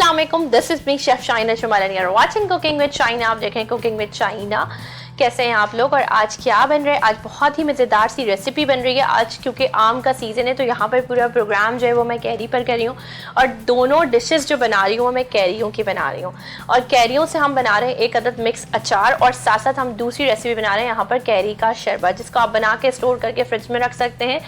अस्सलाम वालेकुम, this is me chef Shaina Shamal, you are watching cooking with Shaina. आप देखें कुकिंग विद शाइना। कैसे हैं आप लोग? और आज क्या बन रहा है? आज बहुत ही मज़ेदार सी रेसिपी बन रही है। आज क्योंकि आम का सीज़न है तो यहाँ पर पूरा प्रोग्राम जो है वो मैं कैरी पर कर रही हूँ, और दोनों डिशेस जो बना रही हूँ वो मैं कैरियों की बना रही हूँ। और कैरियों से हम बना रहे हैं एक अदद मिक्स अचार, और साथ साथ हम दूसरी रेसिपी बना रहे हैं यहाँ पर कैरी का शरबत, जिसको आप बना के स्टोर करके फ्रिज में रख सकते हैं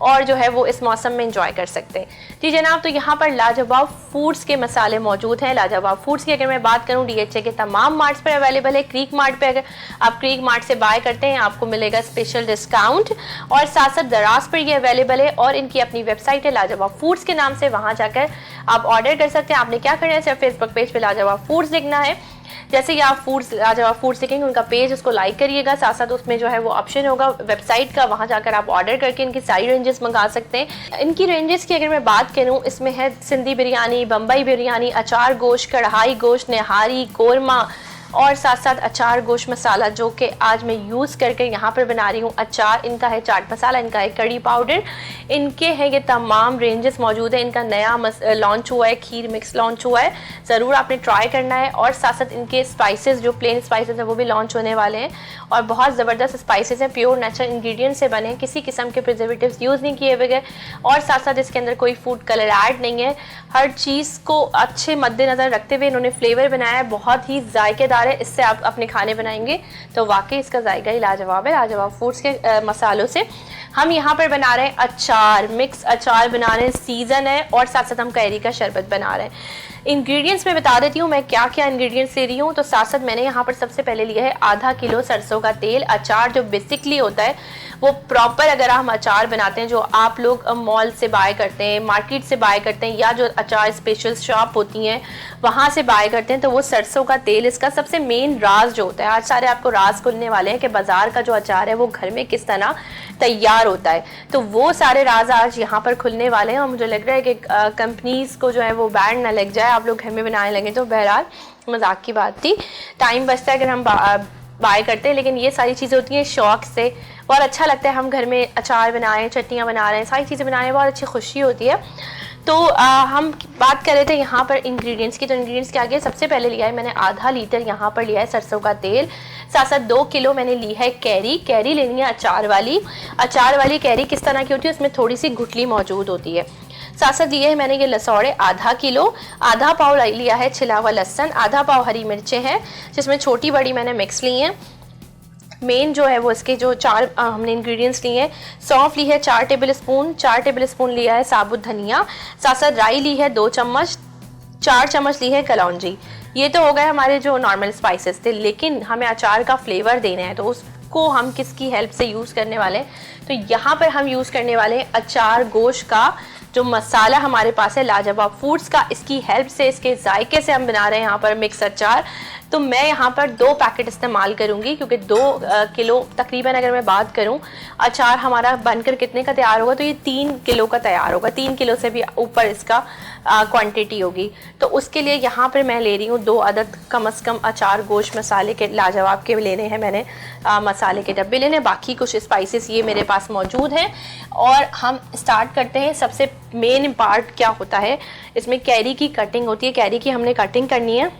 और जो है वो इस मौसम में इंजॉय कर सकते हैं। जी जनाब, तो यहाँ पर लाजवाब फूड्स के मसाले मौजूद हैं। लाजवाब फूड्स की अगर मैं बात करूँ, DHA के तमाम मार्ट्स पर अवेलेबल है। क्रीक मार्ट पे अगर आप क्रीक मार्ट से बाय करते हैं आपको मिलेगा स्पेशल डिस्काउंट, और साथ साथ दराज पर ये अवेलेबल है, और इनकी अपनी वेबसाइट है लाजवाब फूड्स के नाम से, वहाँ जाकर आप ऑर्डर कर सकते हैं। आपने क्या करना है, सिर्फ फेसबुक पेज पे लाजवाब फूड्स लिखना है। जैसे ही आप लाजवाब फूड्स देखेंगे उनका पेज, उसको लाइक करिएगा। साथ साथ उसमें जो है वो ऑप्शन होगा वेबसाइट का, वहाँ जाकर आप ऑर्डर करके इनकी सारी रेंजेस मंगा सकते हैं। इनकी रेंजेस की अगर मैं बात करूँ, इसमें है सिंधी बिरयानी, बम्बई बिरयानी, अचार गोश्त, कढ़ाई गोश्त, निहारी, कोरमा, और साथ साथ अचार गोश्त मसाला, जो कि आज मैं यूज़ करके यहाँ पर बना रही हूँ अचार। इनका है चाट मसाला, इनका है कड़ी पाउडर, इनके हैं ये तमाम रेंजेस मौजूद है। इनका नया लॉन्च हुआ है, खीर मिक्स लॉन्च हुआ है, ज़रूर आपने ट्राई करना है। और साथ साथ इनके स्पाइसेस, जो प्लेन स्पाइसेस हैं वो भी लॉन्च होने वाले हैं, और बहुत ज़बरदस्त स्पाइसेस हैं, प्योर नेचुरल इंग्रेडिएंट से बने, किसी किस्म के प्रिजर्वेटिव्स यूज़ नहीं किए बगैर। और साथ साथ इसके अंदर कोई फूड कलर ऐड नहीं है। हर चीज़ को अच्छे मद्देनज़र रखते हुए इन्होंने फ्लेवर बनाया है, बहुत ही जायकेदार है। इससे आप अपने खाने बनाएंगे तो वाकई इसका जायका ही लाजवाब है। लाजवाब फूड्स के मसालों से हम यहाँ पर बना रहे हैं अचार, मिक्स अचार बना रहे हैं, सीज़न है, और साथ साथ हम कैरी का शरबत बना रहे हैं। इंग्रेडिएंट्स मैं बता देती हूँ मैं क्या क्या इंग्रेडिएंट्स ले रही हूँ। तो साथ साथ मैंने यहाँ पर सबसे पहले लिया है आधा किलो सरसों का तेल। अचार जो बेसिकली होता है वो प्रॉपर, अगर हम अचार बनाते हैं जो आप लोग मॉल से बाय करते हैं, मार्केट से बाय करते हैं, या जो अचार स्पेशल शॉप होती हैं वहाँ से बाय करते हैं, तो वो सरसों का तेल इसका सबसे मेन राज जो होता है। आज सारे आपको राज खुलने वाले हैं कि बाज़ार का जो अचार है वो घर में किस तरह तैयार होता है, तो वो सारे राज आज यहाँ पर खुलने वाले हैं। और मुझे लग रहा है कि कंपनीज़ को जो है वो बैन ना लग जाए, आप लोग घर में बनाने लगे तो। बहरहाल मजाक की बात थी, टाइम बचता है अगर हम बाय करते हैं, लेकिन ये सारी चीज़ें होती हैं शौक़ से। बहुत अच्छा लगता है हम घर में अचार बनाएं, चटनियाँ बना रहे हैं, सारी चीज़ें बनाने में बहुत अच्छी खुशी होती है। तो हम बात कर रहे थे यहाँ पर इंग्रेडिएंट्स की। तो इंग्रेडिएंट्स के आगे सबसे पहले लिया है मैंने आधा लीटर यहाँ पर लिया है सरसों का तेल। साथ साथ 2 किलो मैंने ली है कैरी। कैरी लेनी है अचार वाली। अचार वाली कैरी किस तरह की होती है, उसमें थोड़ी सी गुठली मौजूद होती है। साथ साथ लिए है मैंने ये लसौड़े आधा किलो, आधा पाव लिया है छिला हुआ लहसुन, आधा पाव हरी मिर्चें हैं जिसमें छोटी बड़ी मैंने मिक्स ली हैं। मेन जो है वो इसके जो चार हमने इंग्रेडिएंट्स लिए हैं, सौंफ ली है 4 टेबल स्पून, 4 टेबल स्पून लिया है साबुत धनिया, साथ साथ राई ली है 2 चम्मच, 4 चम्मच ली है कलौंजी। ये तो हो गए हमारे जो नॉर्मल स्पाइसेस थे, लेकिन हमें अचार का फ्लेवर देना है तो उसको हम किसकी हेल्प से यूज़ करने वाले हैं, तो यहाँ पर हम यूज़ करने वाले हैं अचार गोश्त का जो मसाला हमारे पास है लाजवाब फूड्स का। इसकी हेल्प से, इसके जायके से हम बना रहे हैं यहाँ पर मिक्स अचार। तो मैं यहाँ पर 2 पैकेट इस्तेमाल करूँगी, क्योंकि 2 किलो तकरीबन अगर मैं बात करूँ अचार हमारा बनकर कितने का तैयार होगा, तो ये 3 किलो का तैयार होगा, 3 किलो से भी ऊपर इसका क्वांटिटी होगी। तो उसके लिए यहाँ पर मैं ले रही हूँ 2 अदद कम से कम अचार गोश्त मसाले के लाजवाब के लेने हैं मैंने। मसाले के डब्बे लेने, बाकी कुछ स्पाइसेस ये मेरे पास मौजूद हैं। और हम स्टार्ट करते हैं। सबसे मेन पार्ट क्या होता है इसमें, कैरी की कटिंग होती है। कैरी की हमने कटिंग करनी है,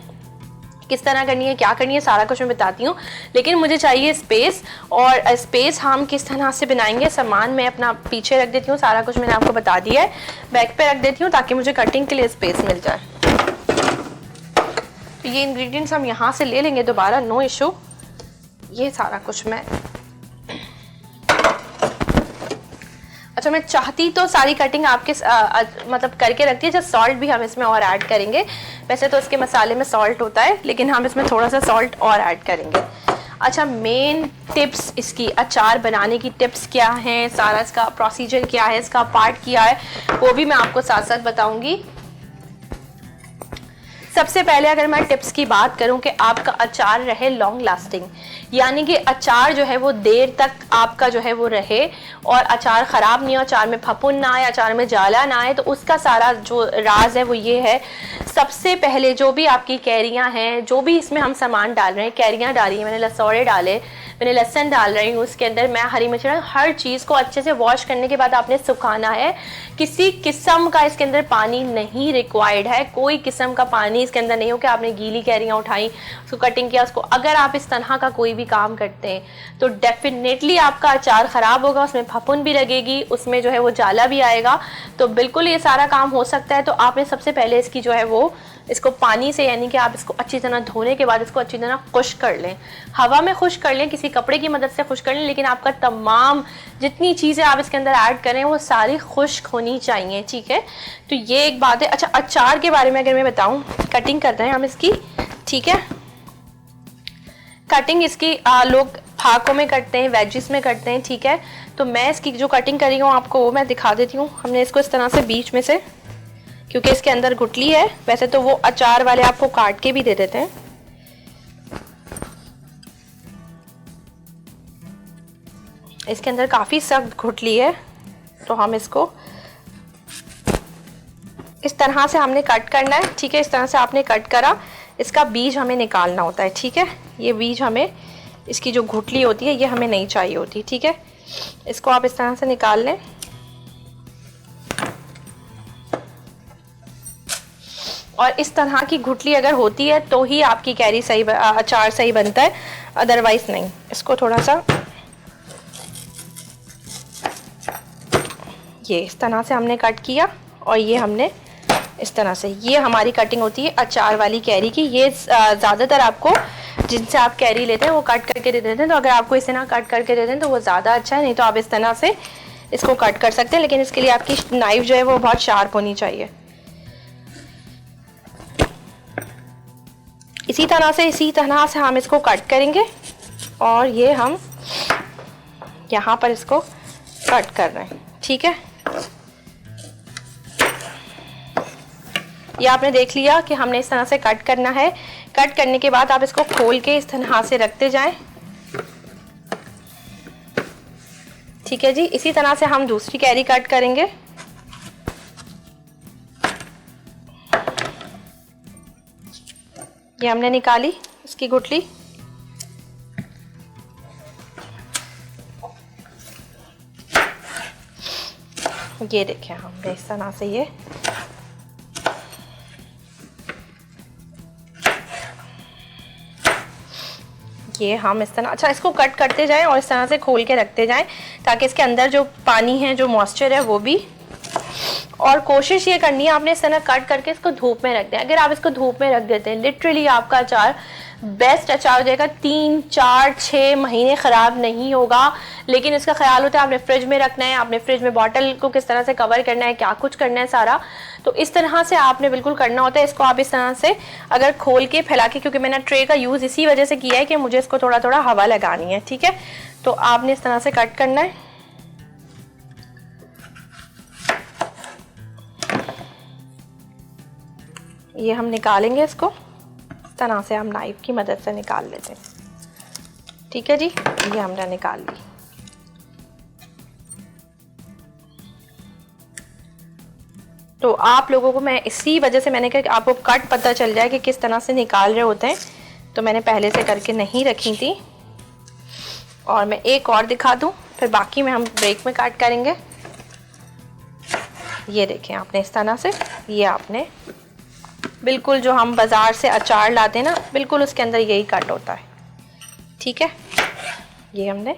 किस तरह करनी है, क्या करनी है, सारा कुछ मैं बताती हूँ। लेकिन मुझे चाहिए स्पेस, और स्पेस हम किस तरह से बनाएंगे, सामान मैं अपना पीछे रख देती हूँ, सारा कुछ मैंने आपको बता दिया है, बैक पे रख देती हूँ ताकि मुझे कटिंग के लिए स्पेस मिल जाए। तो ये इंग्रेडिएंट्स हम यहाँ से ले लेंगे दोबारा, नो इशू। ये सारा कुछ मैं, अच्छा मैं चाहती तो सारी कटिंग आपके मतलब करके रखती है। जब सॉल्ट भी हम इसमें और ऐड करेंगे, वैसे तो इसके मसाले में सॉल्ट होता है, लेकिन हम इसमें थोड़ा सा सॉल्ट और ऐड करेंगे। अच्छा, मेन टिप्स इसकी अचार बनाने की टिप्स क्या हैं, सारा इसका प्रोसीजर क्या है, इसका पार्ट क्या है, वो भी मैं आपको साथ साथ बताऊंगी। सबसे पहले अगर मैं टिप्स की बात करूं कि आपका अचार रहे लॉन्ग लास्टिंग, यानी कि अचार जो है वो देर तक आपका जो है वो रहे और अचार ख़राब नहीं हो, अचार में फफूंद ना आए, अचार में जाला ना आए, तो उसका सारा जो राज है वो ये है। सबसे पहले जो भी आपकी कैरियां हैं, जो भी इसमें हम सामान डाल रहे हैं, कैरियां डाली हैं मैंने, लसौड़े डाले, मैंने लहसुन डाल रही हूँ उसके अंदर, मैं हरी मिर्च, हर चीज़ को अच्छे से वॉश करने के बाद आपने सुखाना है। किसी किस्म का इसके अंदर पानी नहीं रिक्वायर्ड है, कोई किस्म का पानी इसके अंदर नहीं हो कि आपने गीली कैरियाँ उठाई, उसको कटिंग किया उसको। अगर आप इस तरह का कोई भी काम करते हैं तो डेफिनेटली आपका अचार ख़राब होगा, उसमें फफूंद भी लगेगी, उसमें जो है वो जाला भी आएगा। तो बिल्कुल ये सारा काम हो सकता है। तो आपने सबसे पहले इसकी जो है वो इसको पानी से, यानी कि आप इसको अच्छी तरह धोने के बाद इसको अच्छी तरह खुश्क कर लें, हवा में खुश्क कर लें, किसी कपड़े की मदद से खुश्क कर लें, लेकिन आपका तमाम जितनी चीज़ें आप इसके अंदर ऐड करें वो सारी खुश्क होनी चाहिए, ठीक है। तो ये एक बात है। अच्छा, अचार के बारे में अगर मैं बताऊं, कटिंग करते हैं हम इसकी, ठीक है। कटिंग इसकी लोग फाकों में करते हैं, वेजिस में करते हैं, ठीक है। तो मैं इसकी जो कटिंग कर रही हूँ आपको वो मैं दिखा देती हूँ। हमने इसको इस तरह से बीच में से, क्योंकि इसके अंदर गुठली है, वैसे तो वो अचार वाले आपको काट के भी दे देते हैं। इसके अंदर काफ़ी सख्त गुठली है, तो हम इसको इस तरह से हमने कट करना है, ठीक है। इस तरह से आपने कट करा, इसका बीज हमें निकालना होता है, ठीक है। ये बीज हमें, इसकी जो गुठली होती है ये हमें नहीं चाहिए होती, ठीक है। इसको आप इस तरह से निकाल लें। और इस तरह की गुठली अगर होती है तो ही आपकी कैरी सही, अचार सही बनता है, अदरवाइज नहीं। इसको थोड़ा सा ये इस तरह से हमने कट किया, और ये हमने इस तरह से, ये हमारी कटिंग होती है अचार वाली कैरी की। ये ज़्यादातर आपको जिनसे आप कैरी लेते हैं वो कट करके दे देते हैं, तो अगर आपको इसे ना कट करके दे दें तो वो ज़्यादा अच्छा है, नहीं तो आप इस तरह से इसको कट कर सकते हैं। लेकिन इसके लिए आपकी नाइफ जो है वो बहुत शार्प होनी चाहिए। इसी तरह से हम इसको कट करेंगे, और ये हम यहाँ पर इसको कट कर रहे हैं, ठीक है। ये आपने देख लिया कि हमने इस तरह से कट करना है। कट करने के बाद आप इसको खोल के इस तरह से रखते जाएं, ठीक है जी। इसी तरह से हम दूसरी कैरी कट करेंगे। ये हमने निकाली इसकी गुठली। ये देखें हमने इस तरह से ये हम इस तरह, अच्छा, इसको कट करते जाएं और इस तरह से खोल के रखते जाएं, ताकि इसके अंदर जो पानी है, जो मॉइस्चर है वो भी। और कोशिश ये करनी है आपने इस तरह कट करके इसको धूप में रख दें। अगर आप इसको धूप में रख देते हैं, लिटरली आपका अचार बेस्ट अचार हो जाएगा। 3, 4, 6 महीने ख़राब नहीं होगा। लेकिन इसका ख्याल होता है आपने फ्रिज में रखना है, आपने फ्रिज में बॉटल को किस तरह से कवर करना है, क्या कुछ करना है सारा, तो इस तरह से आपने बिल्कुल करना होता है। इसको आप इस तरह से अगर खोल के फैला के, क्योंकि मैंने ट्रे का यूज़ इसी वजह से किया है कि मुझे इसको थोड़ा थोड़ा हवा लगानी है, ठीक है। तो आपने इस तरह से कट करना है। ये हम निकालेंगे इसको, इस तरह से हम नाइफ की मदद से निकाल लेते हैं, ठीक है जी। ये हमने निकाल ली। तो आप लोगों को मैं इसी वजह से मैंने कहा कि आपको कट पता चल जाए कि किस तरह से निकाल रहे होते हैं, तो मैंने पहले से करके नहीं रखी थी। और मैं एक और दिखा दूं, फिर बाकी में हम ब्रेक में कट करेंगे। ये देखें आपने इस तरह से, ये आपने बिल्कुल जो हम बाज़ार से अचार लाते हैं ना, बिल्कुल उसके अंदर यही कट होता है, ठीक है। ये हमने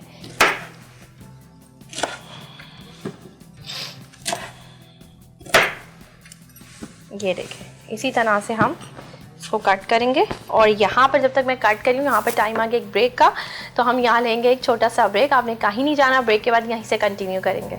ये देखें, इसी तरह से हम इसको कट करेंगे। और यहाँ पर जब तक मैं कट करी हूँ, यहाँ पर टाइम आ गया एक ब्रेक का, तो हम यहाँ लेंगे एक छोटा सा ब्रेक। आपने कहीं नहीं जाना, ब्रेक के बाद यहीं से कंटिन्यू करेंगे।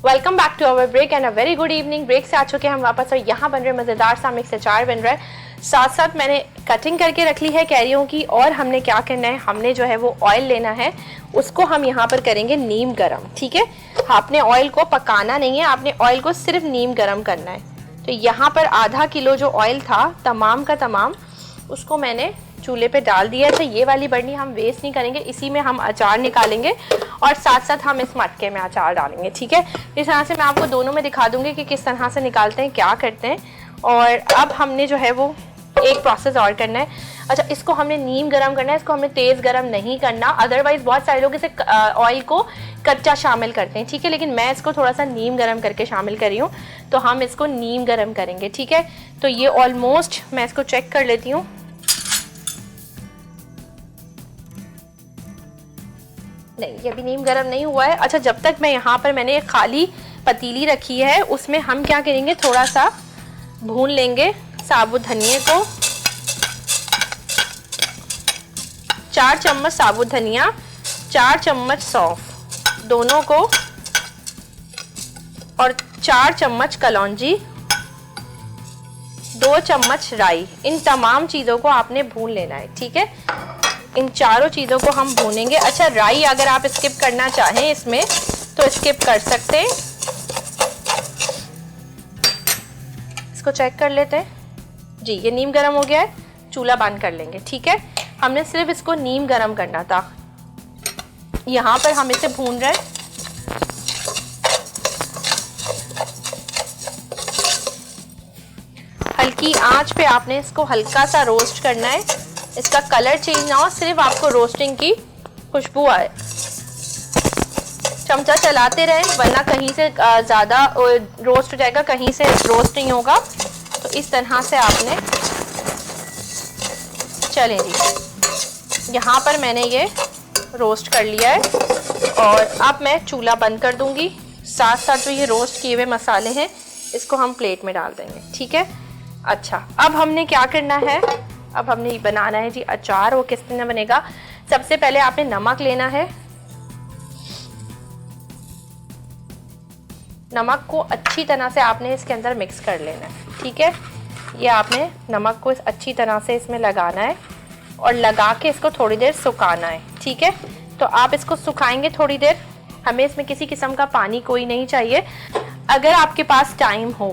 Welcome back to our break and a very good evening. Break से आ चुके हैं हम वापस, और यहाँ बन रहे मज़ेदार सा मिक्स अचार बन रहा है। साथ साथ मैंने कटिंग करके रख ली है कैरियों की। और हमने क्या करना है, हमने जो है वो ऑयल लेना है, उसको हम यहाँ पर करेंगे नीम गरम, ठीक है। आपने ऑयल को पकाना नहीं है, आपने ऑयल को सिर्फ नीम गरम करना है। तो यहाँ पर आधा किलो जो ऑयल था तमाम का तमाम, उसको मैंने चूल्हे पे डाल दिया। अच्छा ये वाली बर्नी हम वेस्ट नहीं करेंगे, इसी में हम अचार निकालेंगे और साथ साथ हम इस मटके में अचार डालेंगे, ठीक है। इस तरह से मैं आपको दोनों में दिखा दूंगी कि किस तरह से निकालते हैं, क्या करते हैं। और अब हमने जो है वो एक प्रोसेस और करना है। अच्छा इसको हमने नीम गरम करना है, इसको हमने तेज़ गरम नहीं करना, अदरवाइज बहुत सारे लोग इसे ऑयल को कच्चा शामिल करते हैं, ठीक है। लेकिन मैं इसको थोड़ा सा नीम गरम करके शामिल कर रही हूँ, तो हम इसको नीम गरम करेंगे, ठीक है। तो ये ऑलमोस्ट मैं इसको चेक कर लेती हूँ। नहीं ये भी नीम गरम नहीं हुआ है। अच्छा जब तक मैं यहाँ पर मैंने एक खाली पतीली रखी है, उसमें हम क्या करेंगे, थोड़ा सा भून लेंगे साबुत धनिया को। 4 चम्मच साबुत धनिया, 4 चम्मच सौंफ, दोनों को, और 4 चम्मच कलौंजी, 2 चम्मच राई। इन तमाम चीज़ों को आपने भून लेना है, ठीक है। इन चारों चीज़ों को हम भूनेंगे। अच्छा राई अगर आप स्किप करना चाहें इसमें तो स्किप कर सकते हैं। इसको चेक कर लेते हैं जी, ये नीम गरम हो गया है, चूल्हा बंद कर लेंगे, ठीक है। हमने सिर्फ इसको नीम गरम करना था। यहाँ पर हम इसे भून रहे हैं। हल्की आंच पे आपने इसको हल्का सा रोस्ट करना है, इसका कलर चेंज ना हो, सिर्फ आपको रोस्टिंग की खुशबू आए। चमचा चलाते रहें वरना कहीं से ज़्यादा रोस्ट हो जाएगा, कहीं से रोस्ट नहीं होगा। तो इस तरह से आपने, चलें जी, यहाँ पर मैंने ये रोस्ट कर लिया है और अब मैं चूल्हा बंद कर दूंगी। साथ साथ जो ये रोस्ट किए हुए मसाले हैं इसको हम प्लेट में डाल देंगे, ठीक है। अच्छा अब हमने क्या करना है, अब हमने बनाना है जी अचार। वो किस तरह बनेगा, सबसे पहले आपने नमक लेना है। नमक को अच्छी तरह से आपने इसके अंदर मिक्स कर लेना है, ठीक है। ये आपने नमक को अच्छी तरह से इसमें लगाना है और लगा के इसको थोड़ी देर सुखाना है, ठीक है। तो आप इसको सुखाएंगे थोड़ी देर, हमें इसमें किसी किस्म का पानी कोई नहीं चाहिए। अगर आपके पास टाइम हो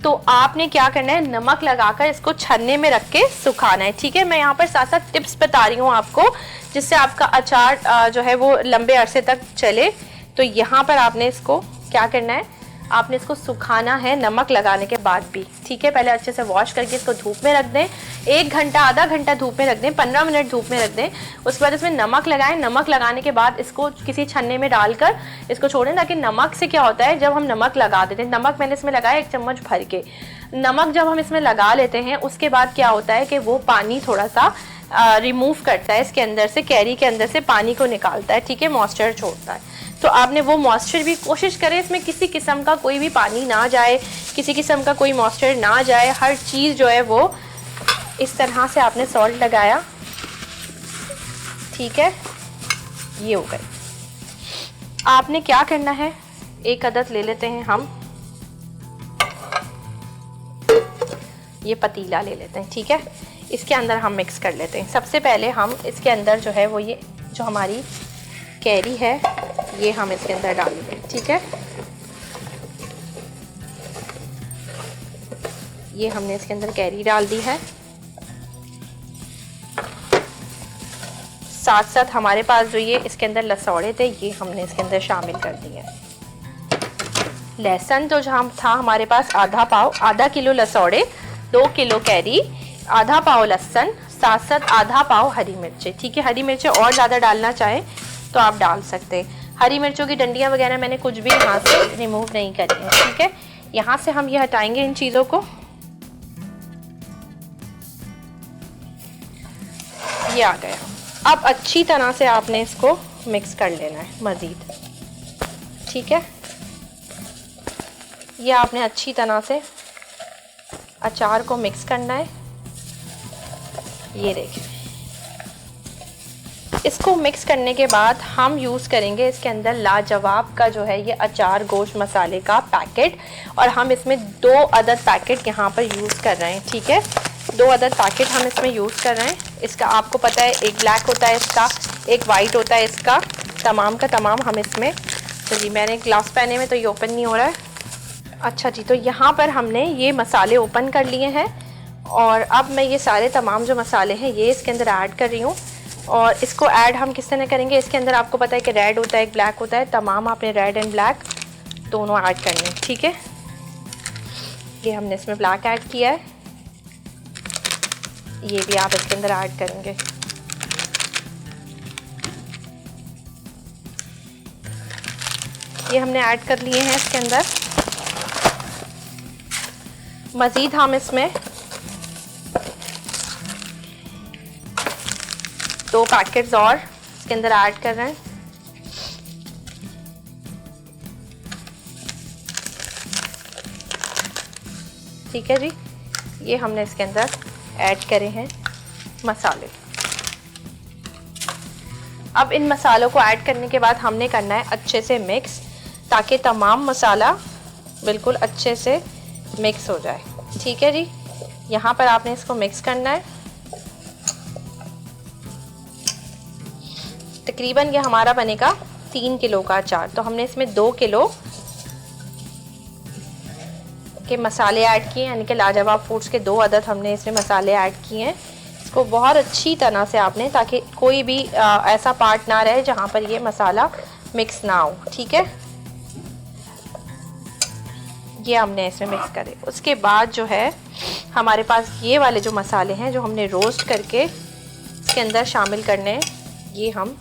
तो आपने क्या करना है, नमक लगाकर इसको छन्ने में रख के सुखाना है, ठीक है। मैं यहाँ पर साथ साथ टिप्स बता रही हूँ आपको, जिससे आपका अचार जो है वो लंबे अरसे तक चले। तो यहाँ पर आपने इसको क्या करना है, आपने इसको सुखाना है नमक लगाने के बाद भी, ठीक है। पहले अच्छे से वॉश करके इसको धूप में रख दें, 1 घंटा आधा घंटा धूप में रख दें, 15 मिनट धूप में रख दें। उसके बाद इसमें नमक लगाएं। नमक लगाने के बाद इसको किसी छन्ने में डालकर इसको छोड़ें, ताकि नमक से क्या होता है, जब हम नमक लगा देते हैं, नमक मैंने इसमें लगाया 1 चम्मच भर के। नमक जब हम इसमें लगा लेते हैं उसके बाद क्या होता है कि वो पानी थोड़ा सा रिमूव करता है इसके अंदर से, कैरी के अंदर से पानी को निकालता है, ठीक है, मॉइस्चर छोड़ता है। तो आपने वो मॉइस्चर भी कोशिश करें इसमें किसी किस्म का कोई भी पानी ना जाए, किसी किस्म का कोई मॉइस्चर ना जाए, हर चीज़ जो है वो इस तरह से आपने सॉल्ट लगाया, ठीक है। ये हो गई। आपने क्या करना है, एक अदद ले लेते हैं हम, ये पतीला ले लेते हैं, ठीक है। इसके अंदर हम मिक्स कर लेते हैं। सबसे पहले हम इसके अंदर जो है वो ये जो हमारी कैरी है ये हम इसके अंदर डालेंगे, ठीक है। ये हमने इसके अंदर कैरी डाल दी है। साथ साथ हमारे पास जो ये इसके अंदर लसौड़े थे ये हमने इसके अंदर शामिल कर दिए। लहसुन तो जहाँ था हमारे पास आधा पाव, आधा किलो लसौड़े, 2 किलो कैरी, आधा पाव लहसुन, साथ साथ आधा पाव हरी मिर्चें, ठीक है। हरी मिर्चें और ज़्यादा डालना चाहें तो आप डाल सकते हैं। हरी मिर्चों की डंडियाँ वगैरह मैंने कुछ भी यहाँ से रिमूव नहीं करी है, ठीक है। यहाँ से हम ये हटाएंगे इन चीज़ों को। ये आ गया। अब अच्छी तरह से आपने इसको मिक्स कर लेना है मज़ीद, ठीक है। ये आपने अच्छी तरह से अचार को मिक्स करना है। ये देखिए, इसको मिक्स करने के बाद हम यूज़ करेंगे इसके अंदर लाजवाब का जो है ये अचार गोश्त मसाले का पैकेट, और हम इसमें 2 अदद पैकेट यहाँ पर यूज़ कर रहे हैं, ठीक है। 2 अदद पैकेट हम इसमें यूज़ कर रहे हैं। इसका आपको पता है एक ब्लैक होता है इसका, एक वाइट होता है इसका, तमाम का तमाम हम इसमें, तो जी मैंने ग्लास पहने में तो ये ओपन नहीं हो रहा है। अच्छा जी, तो यहाँ पर हमने ये मसाले ओपन कर लिए हैं और अब मैं ये सारे तमाम जो मसाले हैं ये इसके अंदर ऐड कर रही हूँ। और इसको ऐड हम किस तरह करेंगे, इसके अंदर आपको पता है कि रेड होता है, एक ब्लैक होता है, तमाम आपने रेड एंड ब्लैक दोनों ऐड करने हैं, ठीक है। ये हमने इसमें ब्लैक ऐड किया है, ये भी आप इसके अंदर ऐड करेंगे। ये हमने ऐड कर लिए हैं इसके अंदर। मज़ीद हम इसमें 2 पैकेट्स और इसके अंदर ऐड कर रहे हैं। ठीक है जी, ये हमने इसके अंदर ऐड करे हैं मसाले। अब इन मसालों को ऐड करने के बाद हमने करना है अच्छे से मिक्स, ताकि तमाम मसाला बिल्कुल अच्छे से मिक्स हो जाए। ठीक है जी, यहाँ पर आपने इसको मिक्स करना है। तकरीबन ये हमारा बनेगा 3 किलो का अचार, तो हमने इसमें 2 किलो के मसाले ऐड किए, यानी कि लाजवाब फूड्स के 2 अदद हमने इसमें मसाले ऐड किए हैं। इसको बहुत अच्छी तरह से आपने, ताकि कोई भी ऐसा पार्ट ना रहे जहाँ पर ये मसाला मिक्स ना हो। ठीक है, ये हमने इसमें मिक्स करे। उसके बाद जो है हमारे पास ये वाले जो मसाले हैं जो हमने रोस्ट करके इसके अंदर शामिल करने हैं, ये हम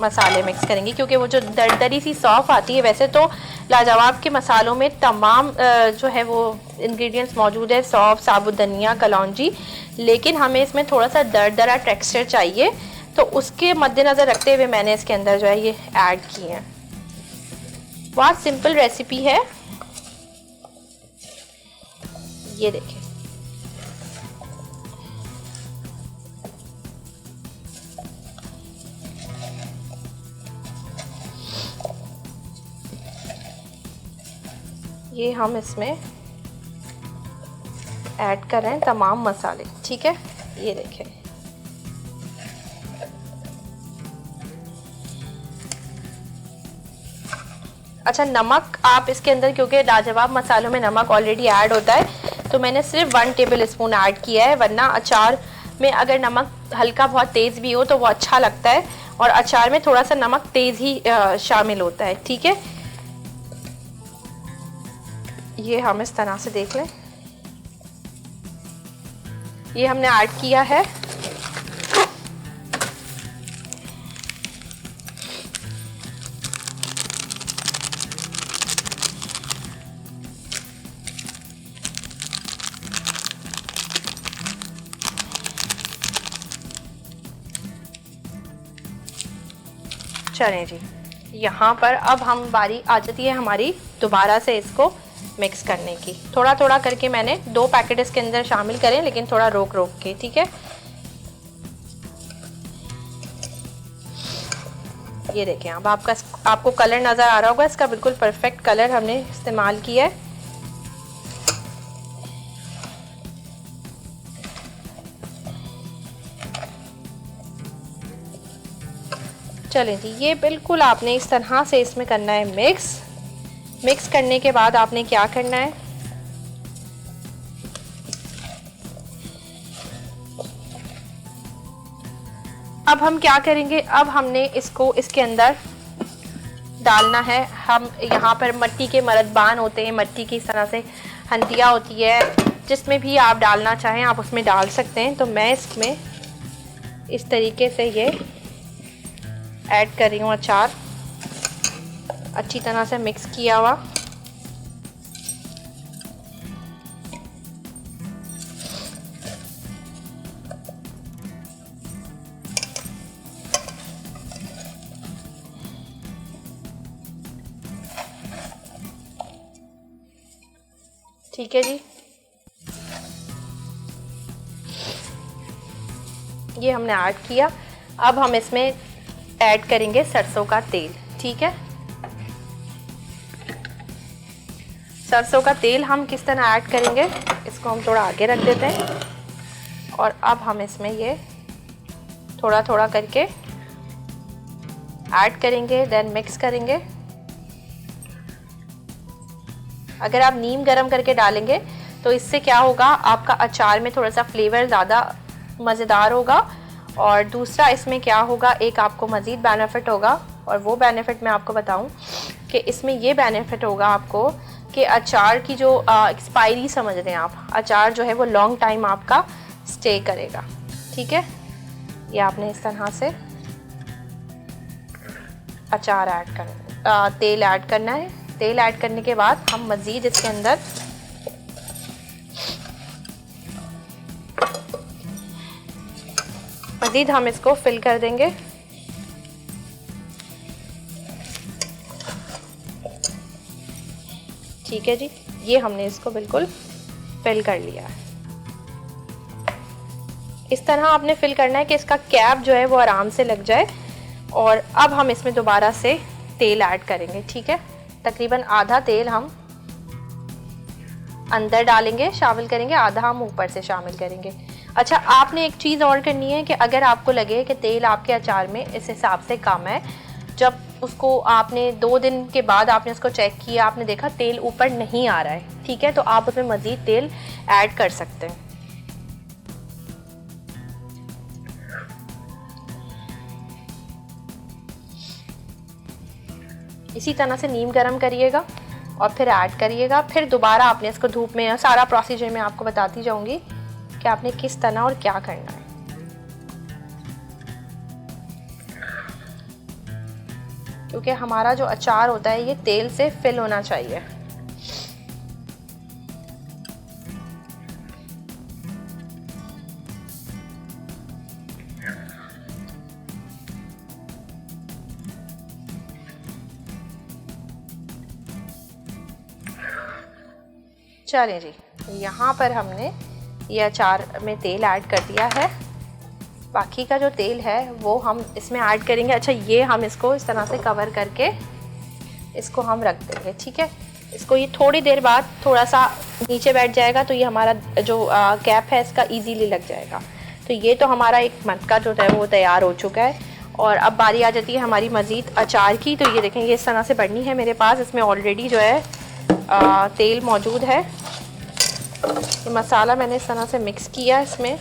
मसाले मिक्स करेंगे, क्योंकि वो जो दरदरी सी सौंफ आती है, वैसे तो लाजवाब के मसालों में तमाम जो है वो इंग्रेडिएंट्स मौजूद है, सौंफ, साबुत धनिया, कलौंजी, लेकिन हमें इसमें थोड़ा सा दरदरा टेक्सचर चाहिए, तो उसके मद्देनज़र रखते हुए मैंने इसके अंदर जो है ये ऐड किए हैं। बहुत सिंपल रेसिपी है, ये देखें। ये हम इसमें ऐड कर रहे हैं तमाम मसाले। ठीक है, ये देखें। अच्छा, नमक आप इसके अंदर, क्योंकि लाजवाब मसालों में नमक ऑलरेडी ऐड होता है, तो मैंने सिर्फ 1 टेबल स्पून ऐड किया है, वरना अचार में अगर नमक हल्का बहुत तेज़ भी हो तो वो अच्छा लगता है, और अचार में थोड़ा सा नमक तेज़ ही शामिल होता है। ठीक है, ये हम इस तरह से देख लें, ये हमने ऐड किया है। चलें जी, यहाँ पर अब हम बारी आ जाती है हमारी दोबारा से इसको मिक्स करने की। थोड़ा थोड़ा करके मैंने 2 पैकेट इसके अंदर शामिल करें, लेकिन थोड़ा रोक रोक के। ठीक है, ये देखें। अब आपको कलर नज़र आ रहा होगा, इसका बिल्कुल परफेक्ट कलर हमने इस्तेमाल किया है। चलें जी, ये बिल्कुल आपने इस तरह से इसमें करना है मिक्स करने के बाद आपने क्या करना है, अब हम क्या करेंगे, अब हमने इसको इसके अंदर डालना है। हम यहाँ पर मिट्टी के मर्तबान होते हैं, मिट्टी की इस तरह से हंडिया होती है, जिसमें भी आप डालना चाहें आप उसमें डाल सकते हैं। तो मैं इसमें इस तरीके से ये ऐड कर रही हूँ अचार, अच्छी तरह से मिक्स किया हुआ। ठीक है जी, ये हमने ऐड किया। अब हम इसमें ऐड करेंगे सरसों का तेल। ठीक है, सरसों का तेल हम किस तरह ऐड करेंगे, इसको हम थोड़ा आगे रख देते हैं, और अब हम इसमें ये थोड़ा थोड़ा करके ऐड करेंगे, देन मिक्स करेंगे। अगर आप नीम गरम करके डालेंगे तो इससे क्या होगा, आपका अचार में थोड़ा सा फ्लेवर ज़्यादा मज़ेदार होगा। और दूसरा इसमें क्या होगा, एक आपको मज़ीद बेनिफिट होगा, और वो बेनिफिट मैं आपको बताऊं कि इसमें ये बेनिफिट होगा आपको कि अचार की जो एक्सपायरी समझ रहे हैं आप, अचार जो है वो लॉन्ग टाइम आपका स्टे करेगा। ठीक है, ये आपने इस तरह से अचार ऐड करना, तेल ऐड करना है। तेल ऐड करने के बाद हम मज़ीद इसके अंदर मज़ीद हम इसको फिल कर देंगे। ठीक है जी, ये हमने इसको बिल्कुल फिल कर लिया है। इस तरह आपने फिल करना है कि इसका कैप जो है वो आराम से लग जाए। और अब हम इसमें दोबारा से तेल ऐड करेंगे। ठीक है, तकरीबन आधा तेल हम अंदर डालेंगे, शामिल करेंगे, आधा हम ऊपर से शामिल करेंगे। अच्छा, आपने एक चीज़ और करनी है कि अगर आपको लगे कि तेल आपके अचार में इस हिसाब से कम है, जब उसको आपने 2 दिन के बाद आपने उसको चेक किया, आपने देखा तेल ऊपर नहीं आ रहा है, ठीक है, तो आप उसमें मज़ीद तेल ऐड कर सकते हैं। इसी तरह से नीम गरम करिएगा और फिर ऐड करिएगा। फिर दोबारा आपने इसको धूप में, सारा प्रोसीजर मैं आपको बताती जाऊंगी कि आपने किस तरह और क्या करना है। क्योंकि हमारा जो अचार होता है ये तेल से फिल होना चाहिए। चलें जी, यहाँ पर हमने ये अचार में तेल ऐड कर दिया है। बाकी का जो तेल है वो हम इसमें ऐड करेंगे। अच्छा, ये हम इसको इस तरह से कवर करके इसको हम रख देंगे। ठीक है, इसको ये थोड़ी देर बाद थोड़ा सा नीचे बैठ जाएगा तो ये हमारा जो कैप है इसका इजीली लग जाएगा। तो ये तो हमारा एक मटका जो है वो तैयार हो चुका है। और अब बारी आ जाती है हमारी मज़ीद अचार की। तो ये देखें, ये इस तरह से बढ़नी है मेरे पास। इसमें ऑलरेडी जो है तेल मौजूद है। ये मसाला मैंने इस तरह से मिक्स किया इसमें।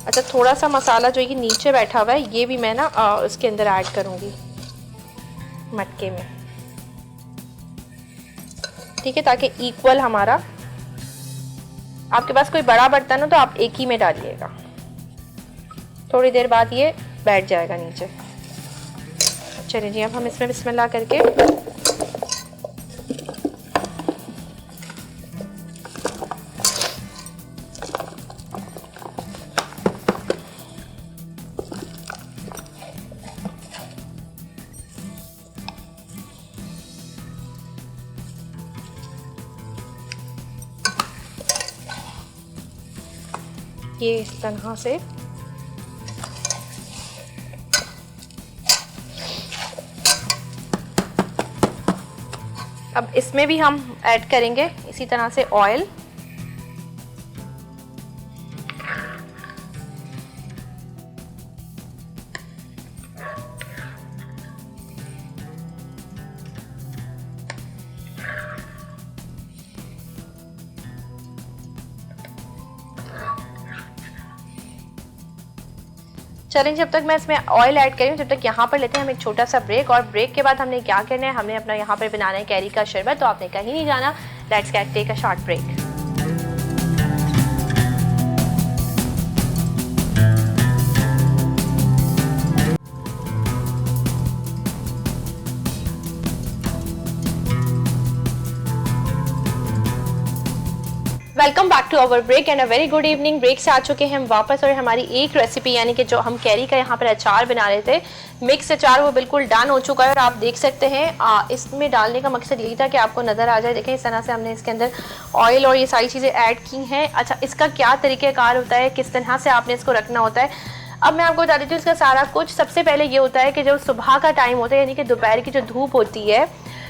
अच्छा, थोड़ा सा मसाला जो ये नीचे बैठा हुआ है ये भी मैं ना उसके अंदर ऐड करूँगी मटके में। ठीक है, ताकि इक्वल हमारा, आपके पास कोई बड़ा बर्तन हो तो आप एक ही में डालिएगा, थोड़ी देर बाद ये बैठ जाएगा नीचे। चलिए जी, अब हम इसमें बिस्मिल्लाह करके ये इस तरह से अब इसमें भी हम ऐड करेंगे इसी तरह से ऑयल। चलें, जब तक मैं इसमें ऑयल ऐड करी हूँ जब तक यहाँ पर लेते हैं हम एक छोटा सा ब्रेक। और ब्रेक के बाद हमने क्या करना है, हमने अपना यहाँ पर बनाना है कैरी का शरबत। तो आपने कहीं नहीं जाना, let's take a short break. Welcome back to our break and a very good evening. Break से आ चुके हैं हम वापस और हमारी एक रेसिपी यानी कि जो हम कैरी का यहाँ पर अचार बना रहे थे, मिक्स अचार, वो बिल्कुल डन हो चुका है। और आप देख सकते हैं इसमें डालने का मकसद यही था कि आपको नज़र आ जाए। देखें, इस तरह से हमने इसके अंदर ऑयल और ये सारी चीज़ें ऐड की हैं। अच्छा, इसका क्या तरीक़ेकार होता है, किस तरह से आपने इसको रखना होता है, अब मैं आपको बता देती हूँ इसका सारा कुछ। सबसे पहले ये होता है कि जब सुबह का टाइम होता है यानी कि दोपहर की जो धूप होती है,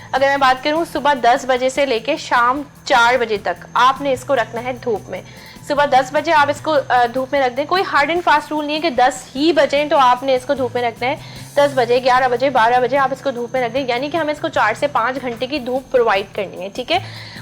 अगर मैं बात करूँ सुबह 10 बजे से लेके शाम 4 बजे तक आपने इसको रखना है धूप में। सुबह 10 बजे आप इसको धूप में रख दें। कोई हार्ड एंड फास्ट रूल नहीं है कि 10 ही बजे तो आपने इसको धूप में रखना है। 10 बजे, 11 बजे, 12 बजे आप इसको धूप में रख दें, यानी कि हमें इसको 4 से 5 घंटे की धूप प्रोवाइड करनी है, ठीक है।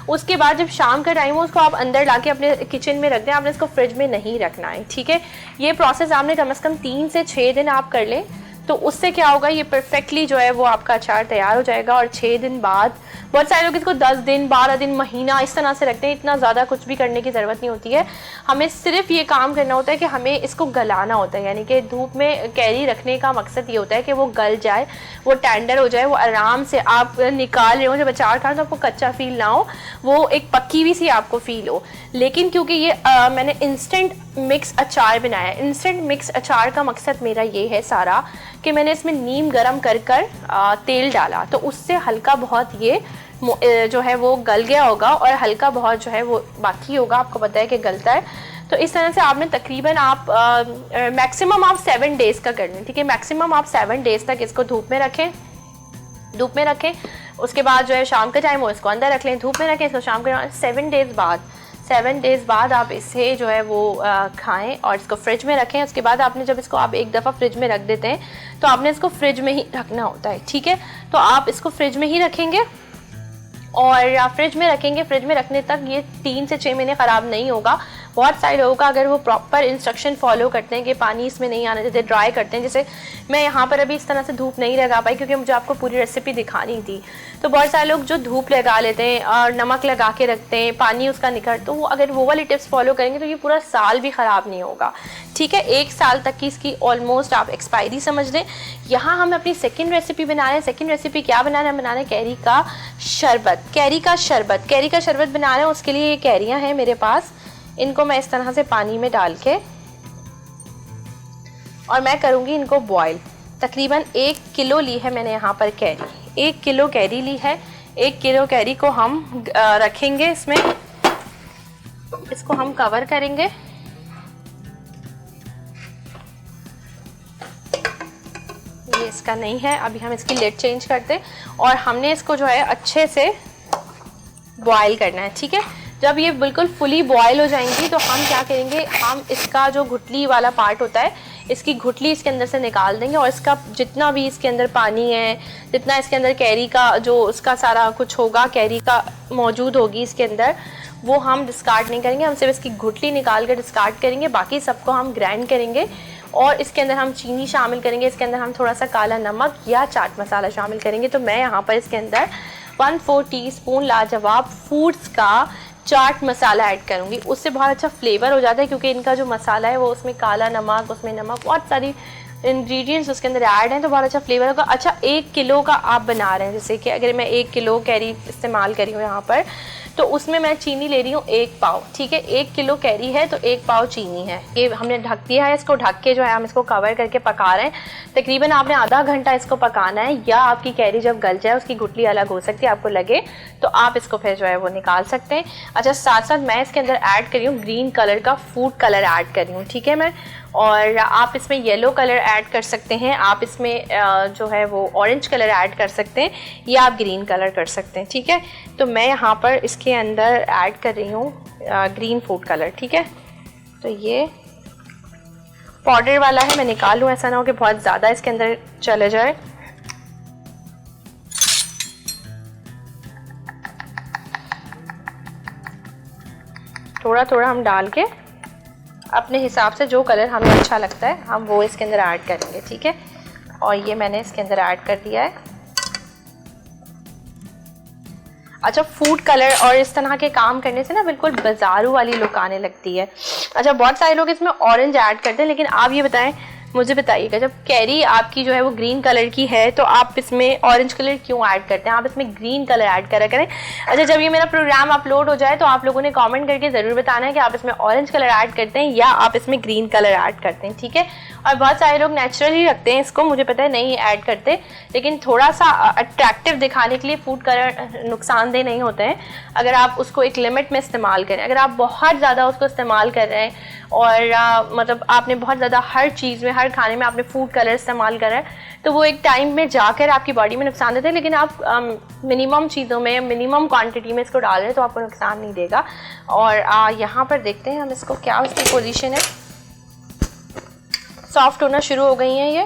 उसके बाद जब शाम का टाइम हो उसको आप अंदर ला के अपने किचन में रख दें, आपने इसको फ्रिज में नहीं रखना है, ठीक है। ये प्रोसेस आपने कम से कम 3 से 6 दिन आप कर लें, तो उससे क्या होगा, ये परफेक्टली जो है वो आपका अचार तैयार हो जाएगा। और 6 दिन बाद, बहुत सारे लोग इसको 10 दिन, 12 दिन, महीना इस तरह से रखते हैं। इतना ज़्यादा कुछ भी करने की ज़रूरत नहीं होती है, हमें सिर्फ ये काम करना होता है कि हमें इसको गलाना होता है, यानी कि धूप में कैरी रखने का मकसद ये होता है कि वो गल जाए, वो टेंडर हो जाए, वो आराम से आप निकाल रहे हो जब अचार खाएं तो आपको कच्चा फील ना हो, वो एक पक्की भी सी आपको फील हो। लेकिन क्योंकि ये मैंने इंस्टेंट मिक्स अचार बनाया है, इंस्टेंट मिक्स अचार का मकसद मेरा ये है सारा कि मैंने इसमें नीम गरम कर तेल डाला, तो उससे हल्का बहुत ये जो है वो गल गया होगा और हल्का बहुत जो है वो बाकी होगा, आपको पता है कि गलता है। तो इस तरह से आपने तकरीबन आप मैक्सिमम आप 7 डेज़ का कर लें, ठीक है। मैक्सिमम आप 7 डेज़ तक इसको धूप में रखें। उसके बाद जो है शाम का टाइम हो इसको अंदर रख लें, धूप में रखें इसको शाम के 7 डेज़ बाद आप इसे जो है वो खाएं और इसको फ्रिज में रखें। उसके बाद आपने जब इसको आप एक दफ़ा फ्रिज में रख देते हैं तो आपने इसको फ्रिज में ही रखना होता है, ठीक है। तो आप इसको फ्रिज में ही रखेंगे और फ्रिज में रखेंगे, फ्रिज में रखने तक ये 3 से 6 महीने ख़राब नहीं होगा। बहुत सारे लोगों का अगर वो प्रॉपर इंस्ट्रक्शन फॉलो करते हैं कि पानी इसमें नहीं आना चाहिए, ड्राई करते हैं, जैसे मैं यहाँ पर अभी इस तरह से धूप नहीं लगा पाई क्योंकि मुझे आपको पूरी रेसिपी दिखानी थी। तो बहुत सारे लोग जो धूप लगा लेते हैं और नमक लगा के रखते हैं, पानी उसका निकल, तो वो अगर वो वाली टिप्स फॉलो करेंगे तो ये पूरा साल भी ख़राब नहीं होगा, ठीक है। 1 साल तक की इसकी ऑलमोस्ट आप एक्सपायरी समझ लें। यहाँ हम अपनी सेकेंड रेसिपी बना रहे हैं। सेकेंड रेसिपी क्या बना रहे हैं? बना रहे हैं कैरी का शरबत बना रहे हैं। उसके लिए ये कैरियाँ हैं मेरे पास, इनको मैं इस तरह से पानी में डाल के और मैं करूँगी इनको बॉयल। तकरीबन 1 किलो ली है मैंने यहाँ पर कैरी, 1 किलो कैरी ली है। 1 किलो कैरी को हम रखेंगे इसमें, इसको हम कवर करेंगे। ये इसका नहीं है, अभी हम इसकी लिड चेंज करते और हमने इसको जो है अच्छे से बॉयल करना है, ठीक है। जब ये बिल्कुल फुली बॉयल हो जाएंगी तो हम क्या करेंगे, हम इसका जो गुठली वाला पार्ट होता है, इसकी गुठली इसके अंदर से निकाल देंगे और इसका जितना भी इसके अंदर पानी है, जितना इसके अंदर कैरी का जो उसका सारा कुछ होगा, कैरी का मौजूद होगी इसके अंदर, वो हम डिस्कार्ड नहीं करेंगे। हम सिर्फ इसकी गुठली निकाल कर डिस्कार्ड करेंगे, बाकी सबको हम ग्राइंड करेंगे और इसके अंदर हम चीनी शामिल करेंगे, इसके अंदर हम थोड़ा सा काला नमक या चाट मसाला शामिल करेंगे। तो मैं यहाँ पर इसके अंदर 1/4 टीस्पून लाजवाब फूड्स का चाट मसाला ऐड करूँगी, उससे बहुत अच्छा फ्लेवर हो जाता है क्योंकि इनका जो मसाला है वो उसमें काला नमक, उसमें नमक, बहुत सारी इंग्रेडिएंट्स उसके अंदर ऐड हैं, तो बहुत अच्छा फ्लेवर होगा। अच्छा, 1 किलो का आप बना रहे हैं, जैसे कि अगर मैं 1 किलो कैरी इस्तेमाल करी हूँ यहाँ पर, तो उसमें मैं चीनी ले रही हूँ 1 पाव, ठीक है। 1 किलो कैरी है तो 1 पाव चीनी है। ये हमने ढक दिया है, इसको ढक के जो है हम इसको कवर करके पका रहे हैं। तकरीबन आपने आधा घंटा इसको पकाना है, या आपकी कैरी जब गल जाए, उसकी गुठली अलग हो सकती है, आपको लगे तो आप इसको फिर जो है वो निकाल सकते हैं। अच्छा, साथ साथ मैं इसके अंदर ऐड कर रही हूँ ग्रीन कलर का फूड कलर ऐड कर रही हूँ, ठीक है मैं। और आप इसमें येलो कलर ऐड कर सकते हैं, आप इसमें जो है वो ऑरेंज कलर ऐड कर सकते हैं, या आप ग्रीन कलर कर सकते हैं, ठीक है। तो मैं यहाँ पर इसके अंदर ऐड कर रही हूँ ग्रीन फूड कलर, ठीक है। तो ये पाउडर वाला है, मैं निकालूँ, ऐसा ना हो कि बहुत ज़्यादा इसके अंदर चले जाए। थोड़ा थोड़ा हम डाल के अपने हिसाब से जो कलर हमें अच्छा लगता है हम वो इसके अंदर ऐड करेंगे, ठीक है। और ये मैंने इसके अंदर ऐड कर दिया है। अच्छा, फूड कलर और इस तरह के काम करने से ना बिल्कुल बाजारू वाली लुक आने लगती है। अच्छा, बहुत सारे लोग इसमें ऑरेंज ऐड करते हैं, लेकिन आप ये बताएं, मुझे बताइएगा, जब कैरी आपकी जो है वो ग्रीन कलर की है तो आप इसमें ऑरेंज कलर क्यों ऐड करते हैं? आप इसमें ग्रीन कलर ऐड करा करें। अच्छा, जब ये मेरा प्रोग्राम अपलोड हो जाए तो आप लोगों ने कमेंट करके ज़रूर बताना है कि आप इसमें ऑरेंज कलर ऐड करते हैं या आप इसमें ग्रीन कलर ऐड करते हैं, ठीक है। और बहुत सारे लोग नेचुरली रखते हैं इसको, मुझे पता है नहीं ऐड करते, लेकिन थोड़ा सा अट्रैक्टिव दिखाने के लिए फूड कलर नुकसानदेह नहीं होते हैं अगर आप उसको एक लिमिट में इस्तेमाल करें। अगर आप बहुत ज़्यादा उसको इस्तेमाल कर रहे हैं और मतलब आपने बहुत ज़्यादा हर चीज़ में, हर खाने में आपने फूड कलर इस्तेमाल करा है, तो वो एक टाइम में जाकर आपकी बॉडी में नुकसान देते हैं। लेकिन आप मिनिमम चीज़ों में, मिनिमम क्वांटिटी में इसको डाल रहे हैं तो आपको नुकसान नहीं देगा। और यहाँ पर देखते हैं हम इसको, क्या उसकी पोजीशन है। सॉफ्ट होना शुरू हो गई हैं ये,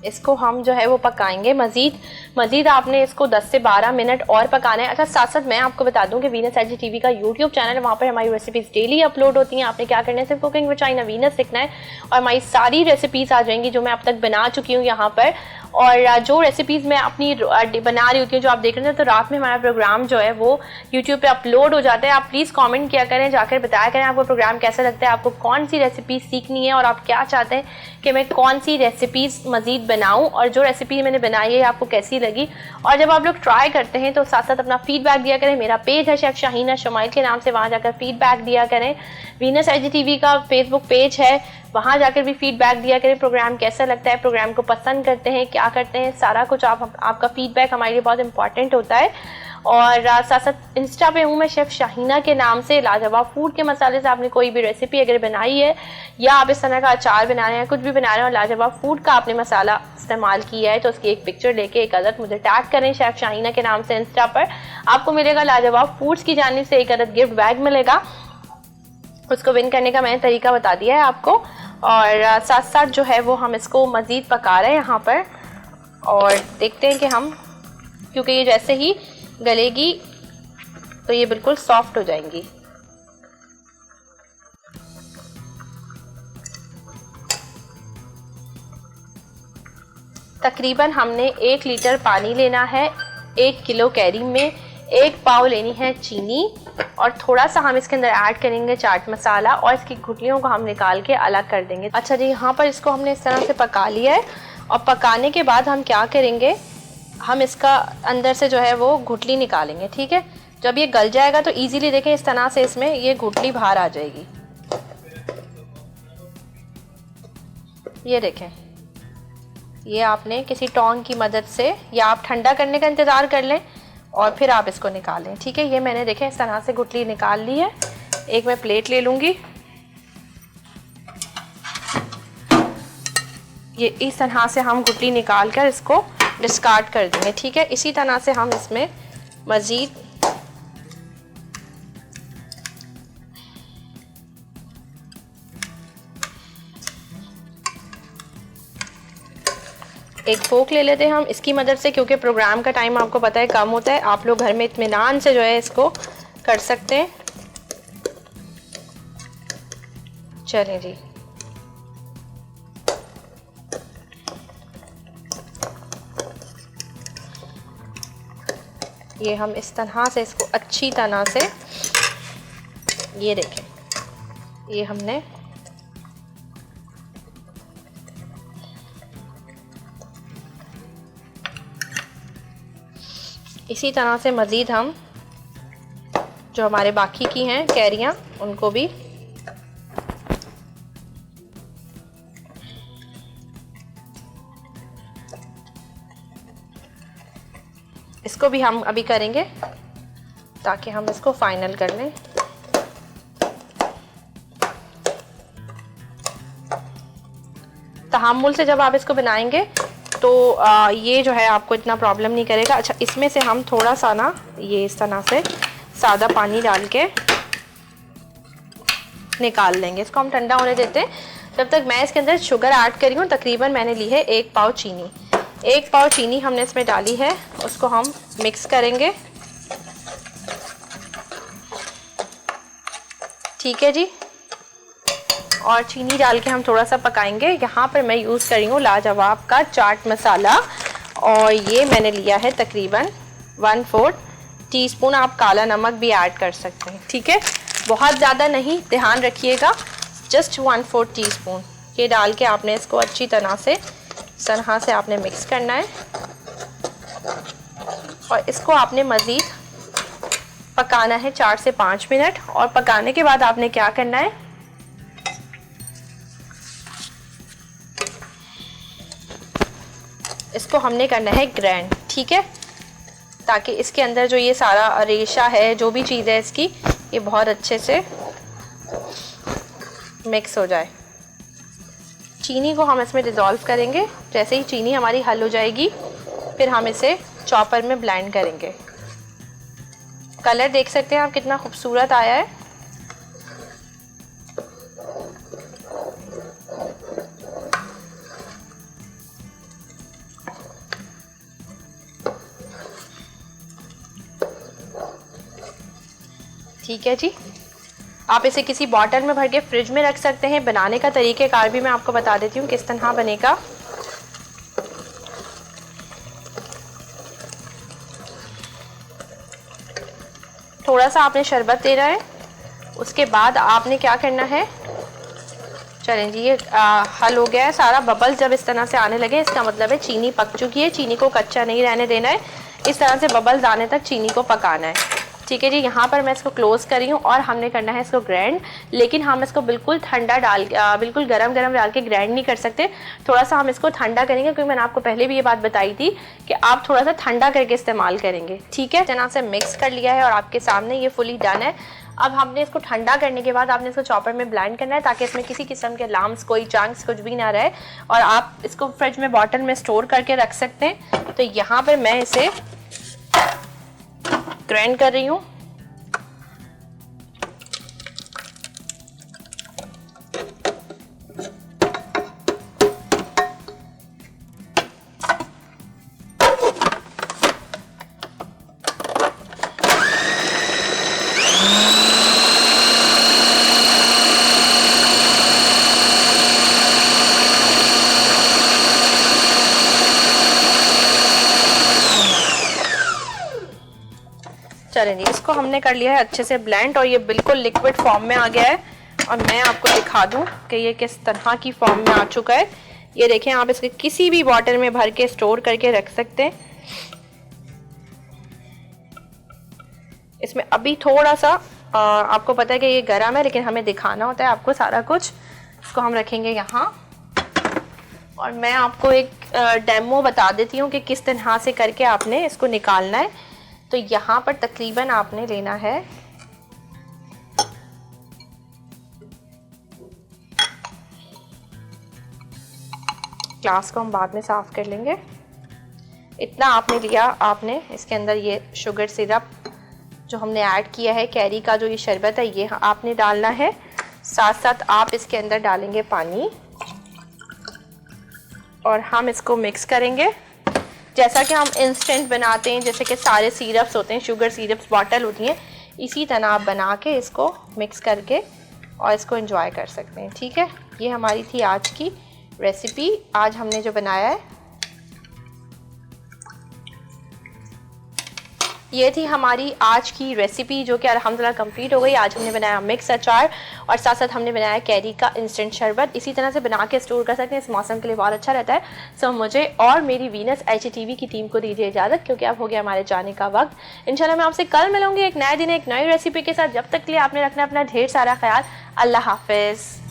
इसको हम जो है वो पकाएंगे मज़ीद आपने इसको 10 से 12 मिनट और पकाना है। अच्छा, साथ साथ मैं आपको बता दूं कि वीनस एजी टीवी का यूट्यूब चैनल है, वहाँ पर हमारी रेसिपीज़ डेली अपलोड होती हैं। आपने क्या करना है, सिर्फ कुकिंग विद चाइना वीनस लिखना है और हमारी सारी रेसिपीज़ आ जाएंगी जो मैं अब तक बना चुकी हूँ यहाँ पर। और जो रेसिपीज़ मैं अपनी बना रही होती हूँ, जो आप देख रहे हैं, तो रात में हमारा प्रोग्राम जो है वो यूट्यूब पे अपलोड हो जाता है। आप प्लीज़ कमेंट किया करें, जाकर बताया करें आपको प्रोग्राम कैसा लगता है, आपको कौन सी रेसिपी सीखनी है और आप क्या चाहते हैं कि मैं कौन सी रेसिपीज़ मज़ीद बनाऊँ, और जो रेसिपी मैंने बनाई है आपको कैसी लगी। और जब आप लोग ट्राई करते हैं तो साथ साथ अपना फीडबैक दिया करें। मेरा पेज है शेफ़ शाहीना शमाइल के नाम से, वहाँ जाकर फीडबैक दिया करें। वीनस एजी टीवी का फेसबुक पेज है, वहाँ जाकर भी फीडबैक दिया करें। प्रोग्राम कैसा लगता है, प्रोग्राम को पसंद करते हैं, क्या करते हैं, सारा कुछ आपका फीडबैक हमारे लिए बहुत इंपॉर्टेंट होता है। और साथ साथ इंस्टा पे हूँ मैं शेफ़ शाहीना के नाम से। लाजवाब फूड के मसाले से आपने कोई भी रेसिपी अगर बनाई है, या आप इस तरह का अचार बना रहे हैं, कुछ भी बना रहे हैं और लाजवाब फूड का आपने मसाला इस्तेमाल किया है, तो उसकी एक पिक्चर लेके एक अदद मुझे टैग करें शेफ़ शाहीना के नाम से इंस्टा पर। आपको मिलेगा लाजवाब फूड्स की जानिब से एक अदद गिफ्ट बैग मिलेगा। उसको विन करने का मैंने तरीका बता दिया है आपको। और साथ साथ जो है वो हम इसको मज़ीद पका रहे हैं यहाँ पर, और देखते हैं कि हम, क्योंकि ये जैसे ही गलेगी तो ये बिल्कुल सॉफ्ट हो जाएंगी। तकरीबन हमने 1 लीटर पानी लेना है। 1 किलो कैरी में 1 पाव लेनी है चीनी, और थोड़ा सा हम इसके अंदर ऐड करेंगे चाट मसाला, और इसकी गुठलियों को हम निकाल के अलग कर देंगे। अच्छा जी, यहाँ पर इसको हमने इस तरह से पका लिया है, और पकाने के बाद हम क्या करेंगे, हम इसका अंदर से जो है वो गुठली निकालेंगे। ठीक है, जब ये गल जाएगा तो इजीली देखें इस तरह से इसमें ये गुठली बाहर आ जाएगी। ये देखें, ये आपने किसी टोंग की मदद से, या आप ठंडा करने का इंतज़ार कर लें और फिर आप इसको निकालें। ठीक है, ये मैंने देखें इस तरह से गुठली निकाल ली है। एक मैं प्लेट ले लूँगी, ये इस तरह से हम गुठली निकाल कर इसको डिस्कार्ड कर देंगे। ठीक है, इसी तरह से हम इसमें मज़ीद एक फोक ले लेते हैं हम इसकी मदद से, क्योंकि प्रोग्राम का टाइम आपको पता है कम होता है। आप लोग घर में इत्मीनान से जो है इसको कर सकते हैं। चलें जी, ये हम इस तरह से इसको अच्छी तरह से, ये देखें, ये हमने इसी तरह से मज़ीद हम जो हमारे बाकी की हैं कैरियाँ, उनको भी इसको भी हम अभी करेंगे ताकि हम इसको फाइनल कर लें। तहम्मुल से जब आप इसको बनाएंगे तो ये जो है आपको इतना प्रॉब्लम नहीं करेगा। अच्छा, इसमें से हम थोड़ा सा ना ये इस तरह से सादा पानी डाल के निकाल लेंगे। इसको हम ठंडा होने देते हैं। जब तक मैं इसके अंदर शुगर ऐड करी हूँ, तकरीबन मैंने ली है 1 पाव चीनी। 1 पाव चीनी हमने इसमें डाली है, उसको हम मिक्स करेंगे। ठीक है जी, और चीनी डाल के हम थोड़ा सा पकाएंगे। यहाँ पर मैं यूज़ कर रही हूँ लाजवाब का चाट मसाला, और ये मैंने लिया है तकरीबन 1/4 टीस्पून। आप काला नमक भी ऐड कर सकते हैं। ठीक है, बहुत ज़्यादा नहीं, ध्यान रखिएगा, जस्ट 1/4 टीस्पून। ये डाल के आपने इसको अच्छी तरह से आपने मिक्स करना है, और इसको आपने मज़ीद पकाना है 4 से 5 मिनट। और पकाने के बाद आपने क्या करना है, इसको हमने करना है ग्राइंड। ठीक है, ताकि इसके अंदर जो ये सारा रेशा है, जो भी चीज़ है इसकी, ये बहुत अच्छे से मिक्स हो जाए। चीनी को हम इसमें डिज़ोल्व करेंगे। जैसे ही चीनी हमारी हल हो जाएगी, फिर हम इसे चॉपर में ब्लेंड करेंगे। कलर देख सकते हैं आप कितना खूबसूरत आया है। ठीक है जी। आप इसे किसी बॉटल में भर के फ्रिज में रख सकते हैं। बनाने का तरीक़ेकार भी मैं आपको बता देती हूँ किस तरह बनेगा। थोड़ा सा आपने शरबत देना है, उसके बाद आपने क्या करना है, चलें जी ये हल हो गया है सारा। बबल्स जब इस तरह से आने लगे इसका मतलब है चीनी पक चुकी है। चीनी को कच्चा नहीं रहने देना है, इस तरह से बबल्स आने तक चीनी को पकाना है। ठीक है जी। यहाँ पर मैं इसको क्लोज़ कर रही हूँ और हमने करना है इसको ग्राइंड, लेकिन हम इसको बिल्कुल ठंडा बिल्कुल गरम डाल के ग्राइंड नहीं कर सकते। थोड़ा सा हम इसको ठंडा करेंगे, क्योंकि मैंने आपको पहले भी ये बात बताई थी कि आप थोड़ा सा ठंडा करके इस्तेमाल करेंगे। ठीक है, जना से मिक्स कर लिया है और आपके सामने ये फुली डन है। अब हमने इसको ठंडा करने के बाद आपने इसको चॉपर में ब्लेंड करना है, ताकि इसमें किसी किस्म के लम्स, कोई चंक्स कुछ भी ना रहे, और आप इसको फ्रिज में बॉटल में स्टोर करके रख सकते हैं। तो यहाँ पर मैं इसे ग्राइंड कर रही हूँ। चलें जी, इसको हमने कर लिया है अच्छे से ब्लेंड और ये बिल्कुल लिक्विड फॉर्म में आ गया है। और मैं आपको दिखा दूं कि ये किस तरह की फॉर्म में आ चुका है। ये देखें, आप इसके किसी भी बॉटल में भर के स्टोर करके रख सकते हैं। इसमें अभी थोड़ा सा आपको पता है कि ये गर्म है, लेकिन हमें दिखाना होता है आपको सारा कुछ। इसको हम रखेंगे यहाँ और मैं आपको एक डेमो बता देती हूँ कि किस तरह से करके आपने इसको निकालना है। तो यहाँ पर तकरीबन आपने लेना है ग्लास को हम बाद में साफ कर लेंगे। इतना आपने लिया, आपने इसके अंदर ये शुगर सिरप जो हमने ऐड किया है, कैरी का जो ये शरबत है, ये आपने डालना है। साथ साथ आप इसके अंदर डालेंगे पानी और हम इसको मिक्स करेंगे जैसा कि हम इंस्टेंट बनाते हैं, जैसे कि सारे सिरप्स होते हैं, शुगर सिरप्स बॉटल होती हैं, इसी तरह आप बना के इसको मिक्स करके और इसको एंजॉय कर सकते हैं। ठीक है, ये हमारी थी आज की रेसिपी। आज हमने जो बनाया है ये थी हमारी आज की रेसिपी, जो कि अल्हम्दुलिल्लाह कंप्लीट हो गई। आज हमने बनाया मिक्स अचार और साथ साथ हमने बनाया कैरी का इंस्टेंट शरबत। इसी तरह से बना के स्टोर कर सकते हैं, इस मौसम के लिए बहुत अच्छा रहता है। सो मुझे और मेरी वीनस HTV की टीम को दीजिए इजाज़त, क्योंकि अब हो गया हमारे जाने का वक्त। इंशाल्लाह मैं आपसे कल मिलूंगी एक नए दिन एक नई रेसिपी के साथ। जब तक के लिए आपने रखना अपना ढेर सारा ख्याल। अल्लाह हाफिज़।